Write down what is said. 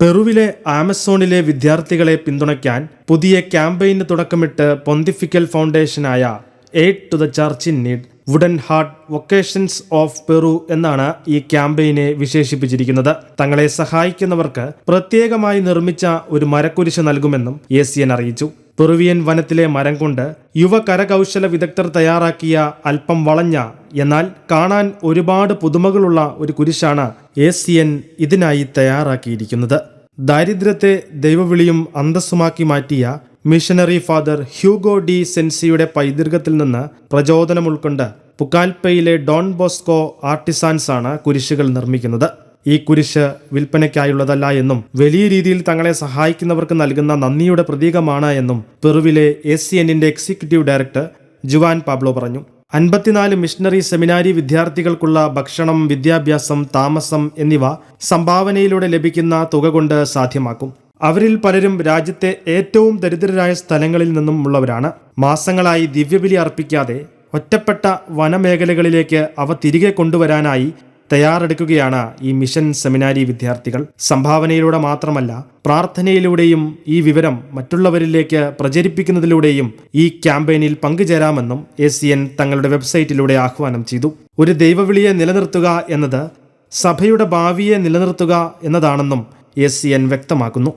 പെറുവിലെ ആമസോണിലെ വിദ്യാർത്ഥികളെ പിന്തുണയ്ക്കാൻ പുതിയ ക്യാമ്പയിന് തുടക്കമിട്ട് പൊന്തിഫിക്കൽ ഫൗണ്ടേഷനായ aid to the church in need wooden heart vocations of Peru എന്നാണ് ഈ ക്യാമ്പയിനെ വിശേഷിപ്പിച്ചിരിക്കുന്നത്. തങ്ങളെ സഹായിക്കുന്നവർക്ക് പ്രത്യേകമായി നിർമ്മിച്ച ഒരു മരക്കുരിശ് നൽകുമെന്നും ACN അറിയിച്ചു. പെറുവിയൻ വനത്തിലെ മരം കൊണ്ട് യുവ കരകൗശല വിദഗ്ധർ തയ്യാറാക്കിയ അല്പം വളഞ്ഞ എന്നാൽ കാണാൻ ഒരുപാട് പുതുമകളുള്ള ഒരു കുരിശാണ് ACN ഇതിനായി തയ്യാറാക്കിയിരിക്കുന്നത്. ദാരിദ്ര്യത്തെ ദൈവവിളിയും അന്തസ്സുമാക്കി മാറ്റിയ മിഷനറി ഫാദർ ഹ്യൂഗോ ഡി സെൻസിയുടെ പൈതൃകത്തിൽ നിന്ന് പ്രചോദനം ഉൾക്കൊണ്ട് പുക്കാൽപ്പയിലെ ഡോൺ ബോസ്കോ ആർട്ടിസാൻസ് ആണ് കുരിശുകൾ നിർമ്മിക്കുന്നത്. ഈ കുരിശ് വിൽപ്പനയ്ക്കായുള്ളതല്ല എന്നും വലിയ രീതിയിൽ തങ്ങളെ സഹായിക്കുന്നവർക്ക് നൽകുന്ന നന്ദിയുടെ പ്രതീകമാണ് എന്നും പെറുവിലെ ACNന്റെ എക്സിക്യൂട്ടീവ് ഡയറക്ടർ ജുവാൻ പാബ്ലോ പറഞ്ഞു. 54 മിഷണറി സെമിനാരി വിദ്യാർത്ഥികൾക്കുള്ള ഭക്ഷണം, വിദ്യാഭ്യാസം, താമസം എന്നിവ സംഭാവനയിലൂടെ ലഭിക്കുന്ന തുക കൊണ്ട് സാധ്യമാക്കും. അവരിൽ പലരും രാജ്യത്തെ ഏറ്റവും ദരിദ്രരായ സ്ഥലങ്ങളിൽ നിന്നും ഉള്ളവരാണ്. മാസങ്ങളായി ദിവ്യബലി അർപ്പിക്കാതെ ഒറ്റപ്പെട്ട വനമേഖലകളിലേക്ക് അവ തിരികെ കൊണ്ടുവരാനായി തയ്യാറെടുക്കുകയാണ് ഈ മിഷൻ സെമിനാരി വിദ്യാർത്ഥികൾ. സംഭാവനയിലൂടെ മാത്രമല്ല, പ്രാർത്ഥനയിലൂടെയും ഈ വിവരം മറ്റുള്ളവരിലേക്ക് പ്രചരിപ്പിക്കുന്നതിലൂടെയും ഈ ക്യാമ്പയിനിൽ പങ്കുചേരാമെന്നും ACN തങ്ങളുടെ വെബ്സൈറ്റിലൂടെ ആഹ്വാനം ചെയ്തു. ഒരു ദൈവവിളിയെ നിലനിർത്തുക എന്നത് സഭയുടെ ഭാവിയെ നിലനിർത്തുക എന്നതാണെന്നും ACN വ്യക്തമാക്കുന്നു.